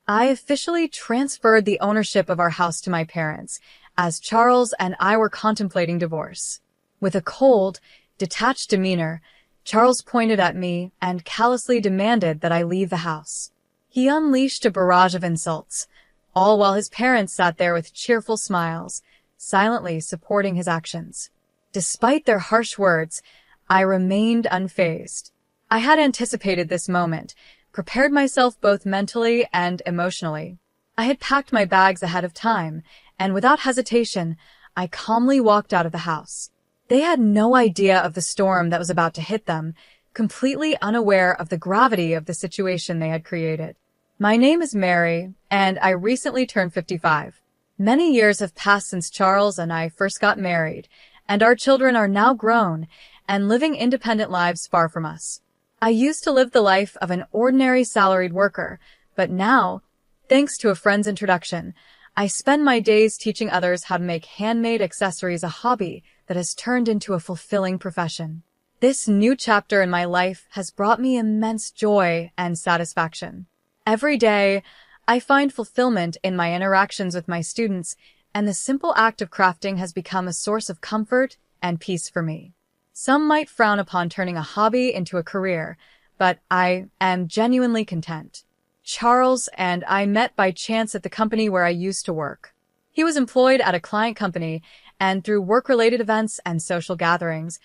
I officially transferred the ownership of our house to my parents, as Charles and I were contemplating divorce. With a cold, detached demeanor, Charles pointed at me and callously demanded that I leave the house. He unleashed a barrage of insults, all while his parents sat there with cheerful smiles, silently supporting his actions. Despite their harsh words, I remained unfazed. I had anticipated this moment, prepared myself both mentally and emotionally. I had packed my bags ahead of time, and without hesitation, I calmly walked out of the house. They had no idea of the storm that was about to hit them, completely unaware of the gravity of the situation they had created. My name is Mary, and I recently turned 55. Many years have passed since Charles and I first got married, and our children are now grown and living independent lives far from us. I used to live the life of an ordinary salaried worker, but now, thanks to a friend's introduction, I spend my days teaching others how to make handmade accessories a hobby that has turned into a fulfilling profession. This new chapter in my life has brought me immense joy and satisfaction. Every day, I find fulfillment in my interactions with my students, and the simple act of crafting has become a source of comfort and peace for me. Some might frown upon turning a hobby into a career, but I am genuinely content. Charles and I met by chance at the company where I used to work. He was employed at a client company, and through work-related events and social gatherings,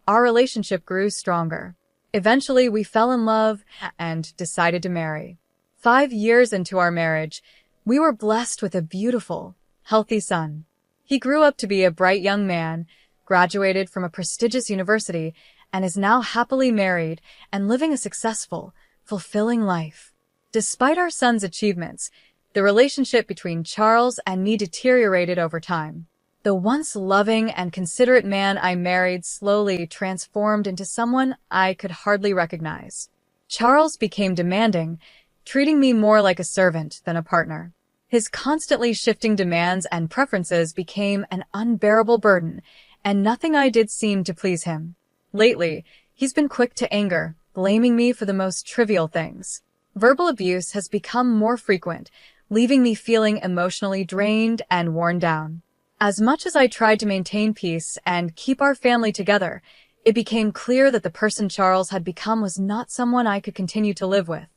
our relationship grew stronger. Eventually, we fell in love and decided to marry. 5 years into our marriage, we were blessed with a beautiful, healthy son. He grew up to be a bright young man, graduated from a prestigious university, and is now happily married and living a successful, fulfilling life. Despite our son's achievements, the relationship between Charles and me deteriorated over time. The once loving and considerate man I married slowly transformed into someone I could hardly recognize. Charles became demanding, treating me more like a servant than a partner. His constantly shifting demands and preferences became an unbearable burden, and nothing I did seemed to please him. Lately, he's been quick to anger, blaming me for the most trivial things. Verbal abuse has become more frequent, leaving me feeling emotionally drained and worn down. As much as I tried to maintain peace and keep our family together, it became clear that the person Charles had become was not someone I could continue to live with.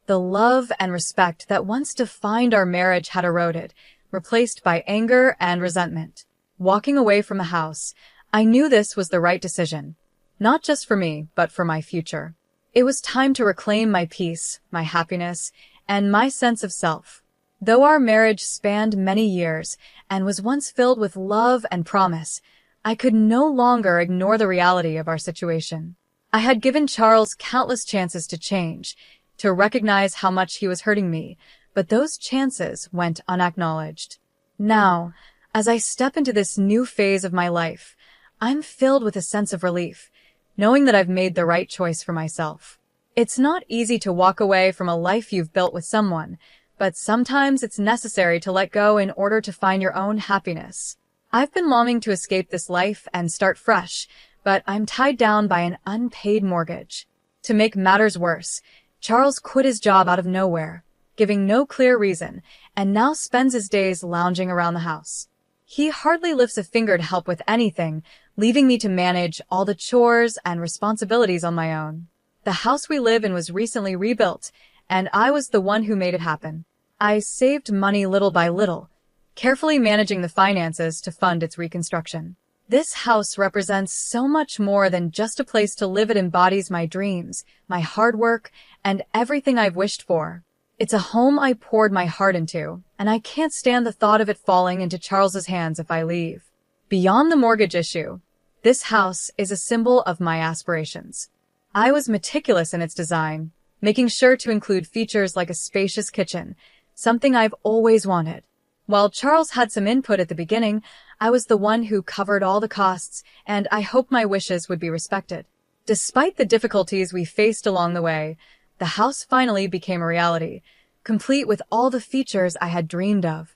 The love and respect that once defined our marriage had eroded, replaced by anger and resentment. Walking away from the house, I knew this was the right decision, not just for me, but for my future. It was time to reclaim my peace, my happiness, and my sense of self. Though our marriage spanned many years and was once filled with love and promise, I could no longer ignore the reality of our situation. I had given Charles countless chances to change, to recognize how much he was hurting me, but those chances went unacknowledged. Now, as I step into this new phase of my life, I'm filled with a sense of relief, knowing that I've made the right choice for myself. It's not easy to walk away from a life you've built with someone, but sometimes it's necessary to let go in order to find your own happiness. I've been longing to escape this life and start fresh, but I'm tied down by an unpaid mortgage. To make matters worse, Charles quit his job out of nowhere, giving no clear reason, and now spends his days lounging around the house. He hardly lifts a finger to help with anything, leaving me to manage all the chores and responsibilities on my own. The house we live in was recently rebuilt, and I was the one who made it happen. I saved money little by little, carefully managing the finances to fund its reconstruction. This house represents so much more than just a place to live. It embodies my dreams, my hard work, and everything I've wished for. It's a home I poured my heart into, and I can't stand the thought of it falling into Charles's hands if I leave. Beyond the mortgage issue, this house is a symbol of my aspirations. I was meticulous in its design, making sure to include features like a spacious kitchen, something I've always wanted. While Charles had some input at the beginning, I was the one who covered all the costs, and I hoped my wishes would be respected. Despite the difficulties we faced along the way, the house finally became a reality, complete with all the features I had dreamed of.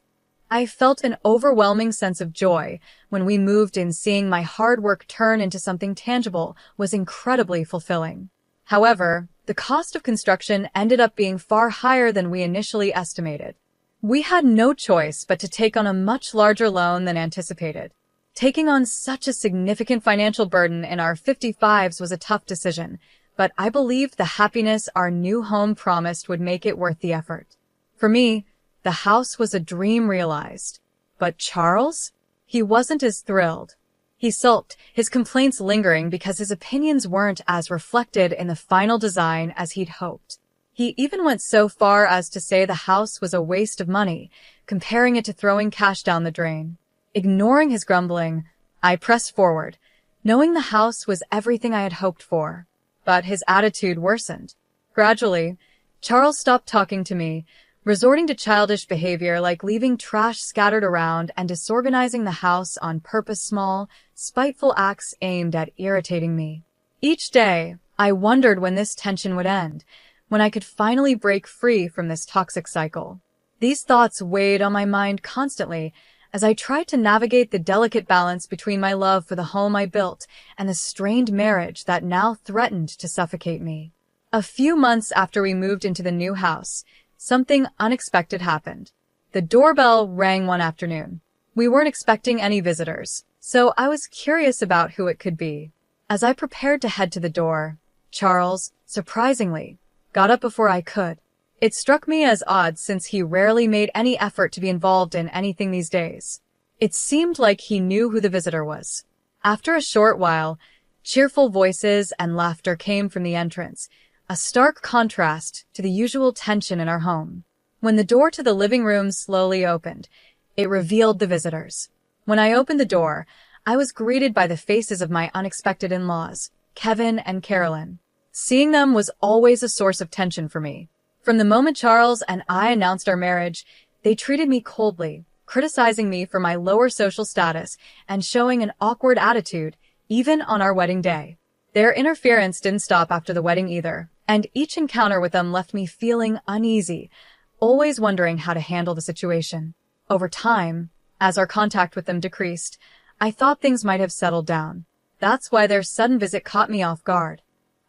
I felt an overwhelming sense of joy when we moved in. Seeing my hard work turn into something tangible was incredibly fulfilling. However, The cost of construction ended up being far higher than we initially estimated. We had no choice but to take on a much larger loan than anticipated. Taking on such a significant financial burden in our 55s was a tough decision, but I believed the happiness our new home promised would make it worth the effort. For me, the house was a dream realized. But Charles? He wasn't as thrilled. He sulked, his complaints lingering because his opinions weren't as reflected in the final design as he'd hoped. He even went so far as to say the house was a waste of money, comparing it to throwing cash down the drain. Ignoring his grumbling, I pressed forward, knowing the house was everything I had hoped for. But his attitude worsened. Gradually, Charles stopped talking to me, resorting to childish behavior like leaving trash scattered around and disorganizing the house on purpose, small, spiteful acts aimed at irritating me. Each day, I wondered when this tension would end, when I could finally break free from this toxic cycle. These thoughts weighed on my mind constantly as I tried to navigate the delicate balance between my love for the home I built and the strained marriage that now threatened to suffocate me. A few months after we moved into the new house, something unexpected happened. The doorbell rang one afternoon. We weren't expecting any visitors, so I was curious about who it could be. As I prepared to head to the door, Charles, surprisingly, got up before I could. It struck me as odd since he rarely made any effort to be involved in anything these days. It seemed like he knew who the visitor was. After a short while, cheerful voices and laughter came from the entrance, a stark contrast to the usual tension in our home. When the door to the living room slowly opened, it revealed the visitors. When I opened the door, I was greeted by the faces of my unexpected in-laws, Kevin and Carolyn. Seeing them was always a source of tension for me. From the moment Charles and I announced our marriage, they treated me coldly, criticizing me for my lower social status and showing an awkward attitude, even on our wedding day. Their interference didn't stop after the wedding either, and each encounter with them left me feeling uneasy, always wondering how to handle the situation. Over time, as our contact with them decreased, I thought things might have settled down. That's why their sudden visit caught me off guard.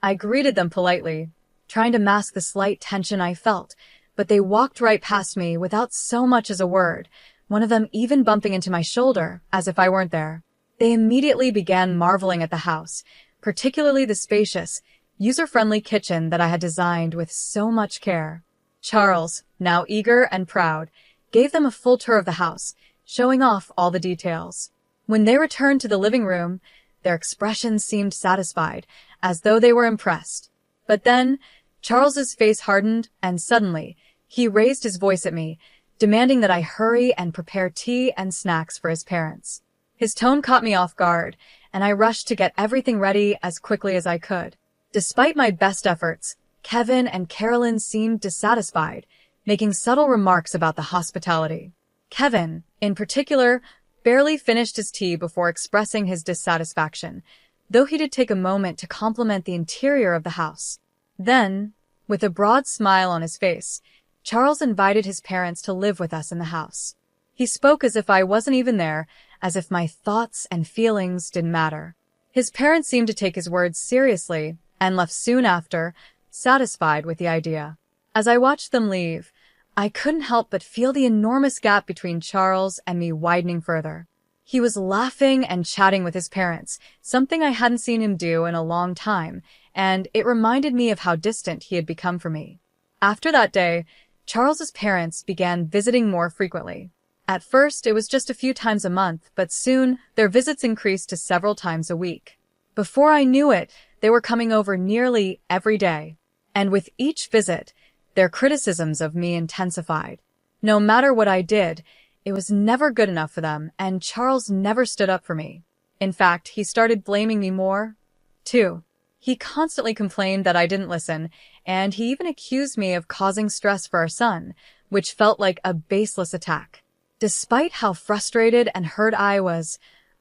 I greeted them politely, trying to mask the slight tension I felt, but they walked right past me without so much as a word, one of them even bumping into my shoulder, as if I weren't there. They immediately began marveling at the house, particularly the spacious, user-friendly kitchen that I had designed with so much care. Charles, now eager and proud, gave them a full tour of the house, showing off all the details. When they returned to the living room, their expressions seemed satisfied, as though they were impressed. But then, Charles's face hardened, and suddenly, he raised his voice at me, demanding that I hurry and prepare tea and snacks for his parents. His tone caught me off guard, and I rushed to get everything ready as quickly as I could. Despite my best efforts, Kevin and Carolyn seemed dissatisfied, making subtle remarks about the hospitality. Kevin, in particular, barely finished his tea before expressing his dissatisfaction, though he did take a moment to compliment the interior of the house. Then, with a broad smile on his face, Charles invited his parents to live with us in the house. He spoke as if I wasn't even there, as if my thoughts and feelings didn't matter. His parents seemed to take his words seriously and left soon after, satisfied with the idea. As I watched them leave, I couldn't help but feel the enormous gap between Charles and me widening further. He was laughing and chatting with his parents, something I hadn't seen him do in a long time, and it reminded me of how distant he had become from me. After that day, Charles's parents began visiting more frequently. At first, it was just a few times a month, but soon, their visits increased to several times a week. Before I knew it, they were coming over nearly every day. And with each visit, their criticisms of me intensified. No matter what I did, it was never good enough for them, and Charles never stood up for me. In fact, he started blaming me more, too. He constantly complained that I didn't listen, and he even accused me of causing stress for our son, which felt like a baseless attack. Despite how frustrated and hurt I was,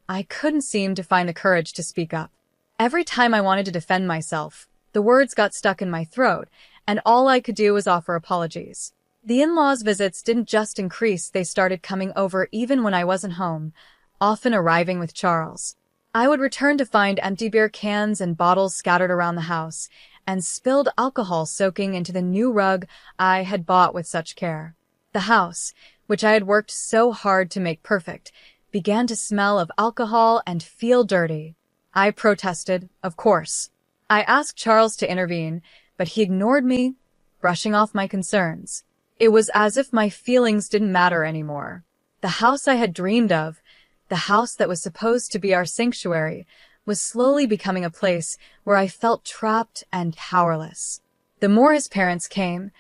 I couldn't seem to find the courage to speak up. Every time I wanted to defend myself, the words got stuck in my throat, and all I could do was offer apologies. The in-laws' visits didn't just increase, they started coming over even when I wasn't home, often arriving with Charles. I would return to find empty beer cans and bottles scattered around the house, and spilled alcohol soaking into the new rug I had bought with such care. The house, which I had worked so hard to make perfect, began to smell of alcohol and feel dirty. I protested, of course. I asked Charles to intervene, but he ignored me, brushing off my concerns. It was as if my feelings didn't matter anymore. The house I had dreamed of, the house that was supposed to be our sanctuary, was slowly becoming a place where I felt trapped and powerless. The more his parents came,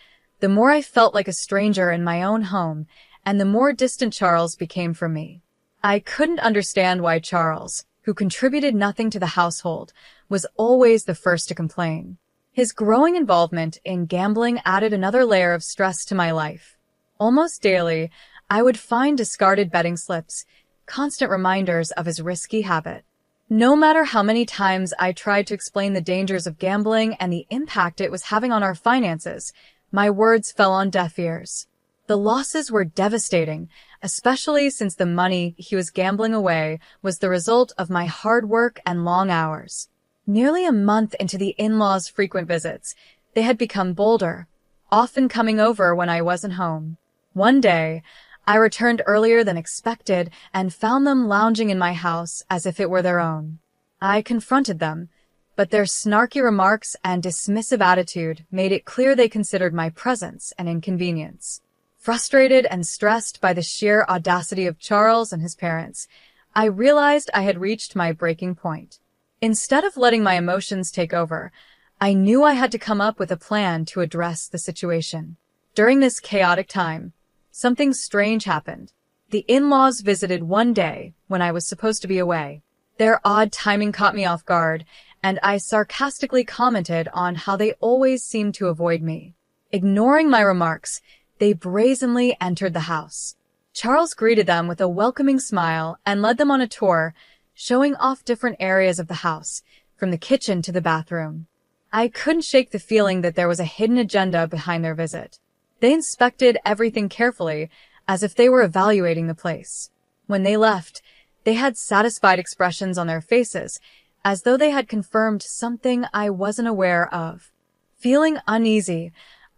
the more I felt like a stranger in my own home, and the more distant Charles became from me. I couldn't understand why Charles, who contributed nothing to the household, was always the first to complain. His growing involvement in gambling added another layer of stress to my life. Almost daily, I would find discarded betting slips, constant reminders of his risky habit. No matter how many times I tried to explain the dangers of gambling and the impact it was having on our finances, my words fell on deaf ears. The losses were devastating, especially since the money he was gambling away was the result of my hard work and long hours. Nearly a month into the in-laws' frequent visits, they had become bolder, often coming over when I wasn't home. One day, I returned earlier than expected and found them lounging in my house as if it were their own. I confronted them, but their snarky remarks and dismissive attitude made it clear they considered my presence an inconvenience. Frustrated and stressed by the sheer audacity of Charles and his parents, I realized I had reached my breaking point. Instead of letting my emotions take over, I knew I had to come up with a plan to address the situation. During this chaotic time, something strange happened. The in-laws visited one day when I was supposed to be away. Their odd timing caught me off guard, and I sarcastically commented on how they always seemed to avoid me. Ignoring my remarks, they brazenly entered the house. Charles greeted them with a welcoming smile and led them on a tour, showing off different areas of the house, from the kitchen to the bathroom. I couldn't shake the feeling that there was a hidden agenda behind their visit. They inspected everything carefully, as if they were evaluating the place. When they left, they had satisfied expressions on their faces, as though they had confirmed something I wasn't aware of. Feeling uneasy,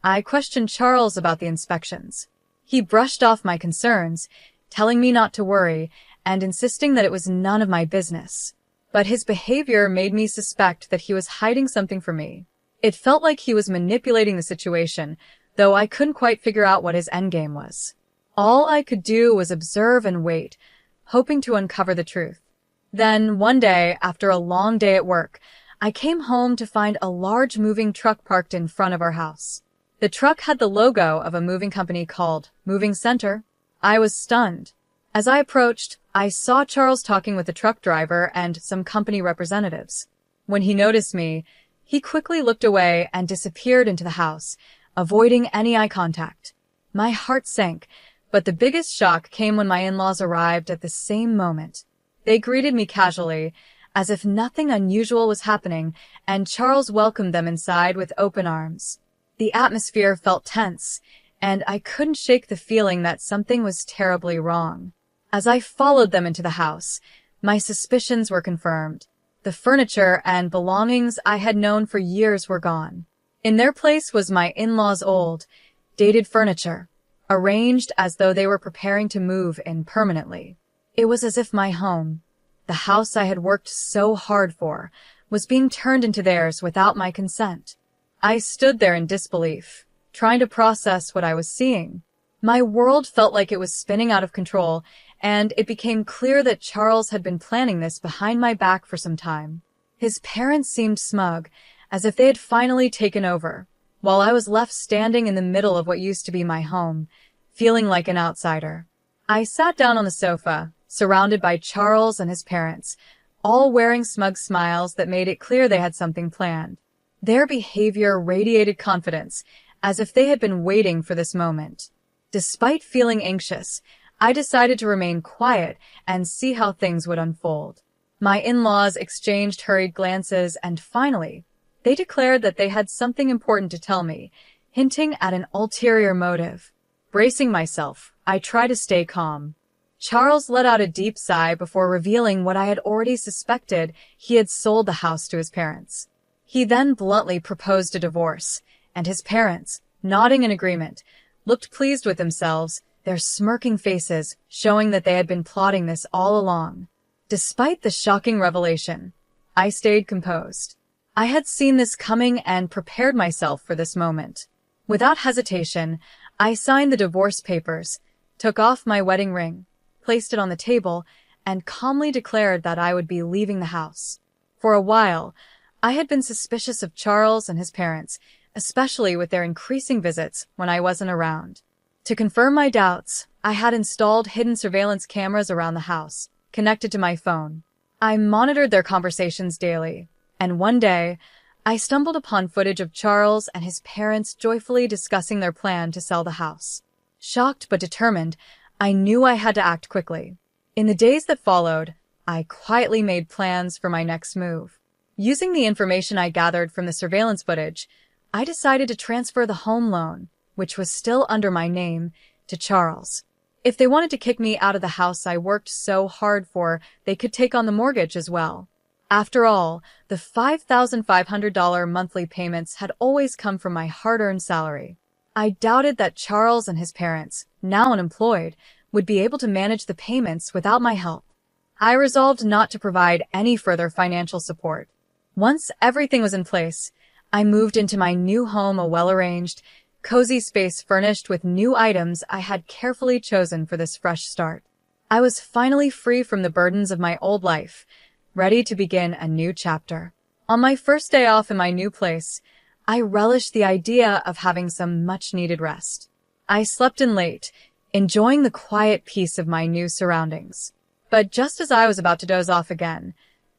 I questioned Charles about the inspections. He brushed off my concerns, telling me not to worry, and insisting that it was none of my business. But his behavior made me suspect that he was hiding something from me. It felt like he was manipulating the situation, though I couldn't quite figure out what his endgame was. All I could do was observe and wait, hoping to uncover the truth. Then, one day, after a long day at work, I came home to find a large moving truck parked in front of our house. The truck had the logo of a moving company called Moving Center. I was stunned. As I approached, I saw Charles talking with the truck driver and some company representatives. When he noticed me, he quickly looked away and disappeared into the house, avoiding any eye contact. My heart sank, but the biggest shock came when my in-laws arrived at the same moment. They greeted me casually, as if nothing unusual was happening, and Charles welcomed them inside with open arms. The atmosphere felt tense, and I couldn't shake the feeling that something was terribly wrong. As I followed them into the house, my suspicions were confirmed. The furniture and belongings I had known for years were gone. In their place was my in-laws' old, dated furniture, arranged as though they were preparing to move in permanently. It was as if my home, the house I had worked so hard for, was being turned into theirs without my consent. I stood there in disbelief, trying to process what I was seeing. My world felt like it was spinning out of control, and it became clear that Charles had been planning this behind my back for some time. His parents seemed smug, as if they had finally taken over, while I was left standing in the middle of what used to be my home, feeling like an outsider. I sat down on the sofa, surrounded by Charles and his parents, all wearing smug smiles that made it clear they had something planned. Their behavior radiated confidence, as if they had been waiting for this moment. Despite feeling anxious, I decided to remain quiet and see how things would unfold. My in-laws exchanged hurried glances, and finally, they declared that they had something important to tell me, hinting at an ulterior motive. Bracing myself, I tried to stay calm. Charles let out a deep sigh before revealing what I had already suspected: he had sold the house to his parents. He then bluntly proposed a divorce, and his parents, nodding in agreement, looked pleased with themselves, their smirking faces showing that they had been plotting this all along. Despite the shocking revelation, I stayed composed. I had seen this coming and prepared myself for this moment. Without hesitation, I signed the divorce papers, took off my wedding ring, placed it on the table, and calmly declared that I would be leaving the house. For a while, I had been suspicious of Charles and his parents, especially with their increasing visits when I wasn't around. To confirm my doubts, I had installed hidden surveillance cameras around the house, connected to my phone. I monitored their conversations daily, and one day, I stumbled upon footage of Charles and his parents joyfully discussing their plan to sell the house. Shocked but determined, I knew I had to act quickly. In the days that followed, I quietly made plans for my next move. Using the information I gathered from the surveillance footage, I decided to transfer the home loan, which was still under my name, to Charles. If they wanted to kick me out of the house I worked so hard for, they could take on the mortgage as well. After all, the $5,500 monthly payments had always come from my hard-earned salary. I doubted that Charles and his parents, now unemployed, would be able to manage the payments without my help. I resolved not to provide any further financial support. Once everything was in place, I moved into my new home, a well-arranged, cozy space furnished with new items I had carefully chosen for this fresh start. I was finally free from the burdens of my old life, ready to begin a new chapter. On my first day off in my new place, I relished the idea of having some much-needed rest. I slept in late, enjoying the quiet peace of my new surroundings. But just as I was about to doze off again,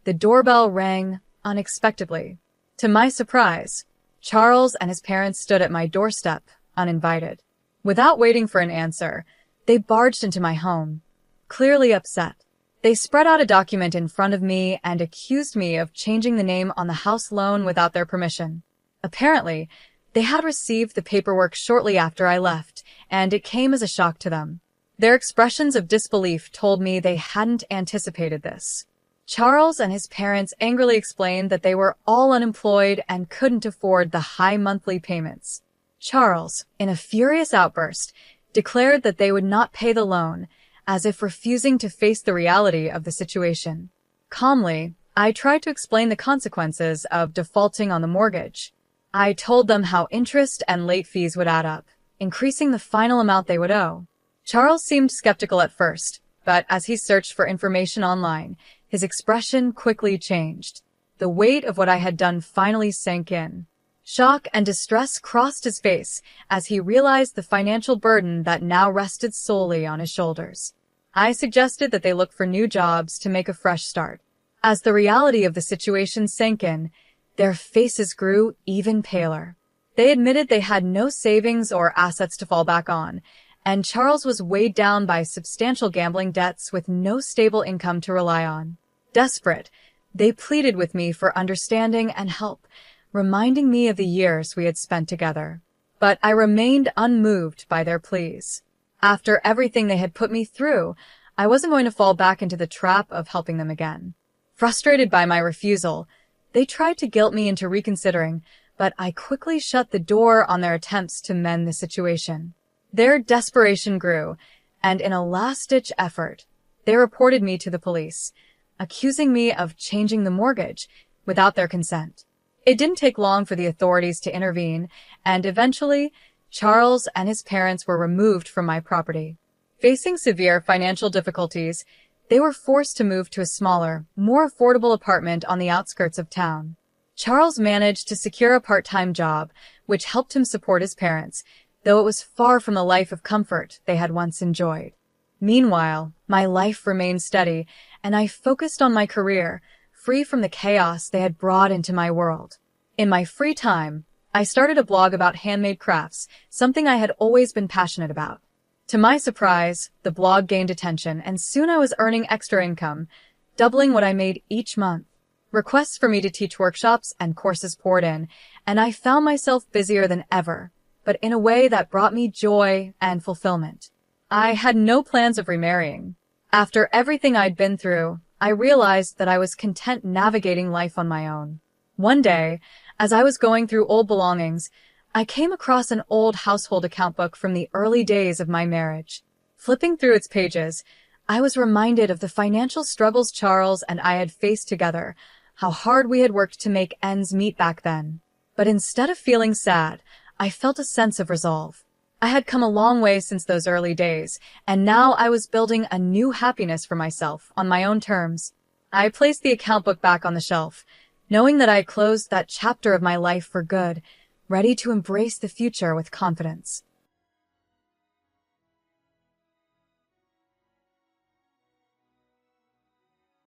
the doorbell rang unexpectedly. To my surprise, Charles and his parents stood at my doorstep, uninvited. Without waiting for an answer, they barged into my home, clearly upset. They spread out a document in front of me and accused me of changing the name on the house loan without their permission. Apparently, they had received the paperwork shortly after I left, and it came as a shock to them. Their expressions of disbelief told me they hadn't anticipated this. Charles and his parents angrily explained that they were all unemployed and couldn't afford the high monthly payments. Charles, in a furious outburst, declared that they would not pay the loan, as if refusing to face the reality of the situation. Calmly, I tried to explain the consequences of defaulting on the mortgage. I told them how interest and late fees would add up, increasing the final amount they would owe. Charles seemed skeptical at first, but as he searched for information online, his expression quickly changed. The weight of what I had done finally sank in. Shock and distress crossed his face as he realized the financial burden that now rested solely on his shoulders. I suggested that they look for new jobs to make a fresh start. As the reality of the situation sank in, their faces grew even paler. They admitted they had no savings or assets to fall back on, and Charles was weighed down by substantial gambling debts with no stable income to rely on. Desperate, they pleaded with me for understanding and help, reminding me of the years we had spent together. But I remained unmoved by their pleas. After everything they had put me through, I wasn't going to fall back into the trap of helping them again. Frustrated by my refusal, they tried to guilt me into reconsidering, but I quickly shut the door on their attempts to mend the situation. Their desperation grew, and in a last-ditch effort, they reported me to the police, accusing me of changing the mortgage without their consent. It didn't take long for the authorities to intervene, and eventually, Charles and his parents were removed from my property. Facing severe financial difficulties, they were forced to move to a smaller, more affordable apartment on the outskirts of town. Charles managed to secure a part-time job, which helped him support his parents, though it was far from the life of comfort they had once enjoyed. Meanwhile, my life remained steady, and I focused on my career, free from the chaos they had brought into my world. In my free time, I started a blog about handmade crafts, something I had always been passionate about. To my surprise, the blog gained attention, and soon I was earning extra income, doubling what I made each month. Requests for me to teach workshops and courses poured in, and I found myself busier than ever, but in a way that brought me joy and fulfillment. I had no plans of remarrying. After everything I'd been through, I realized that I was content navigating life on my own. One day, As I was going through old belongings, I came across an old household account book from the early days of my marriage. Flipping through its pages, I was reminded of the financial struggles Charles and I had faced together, how hard we had worked to make ends meet back then. But instead of feeling sad, I felt a sense of resolve. I had come a long way since those early days, and now I was building a new happiness for myself on my own terms. I placed the account book back on the shelf, knowing that I closed that chapter of my life for good, ready to embrace the future with confidence.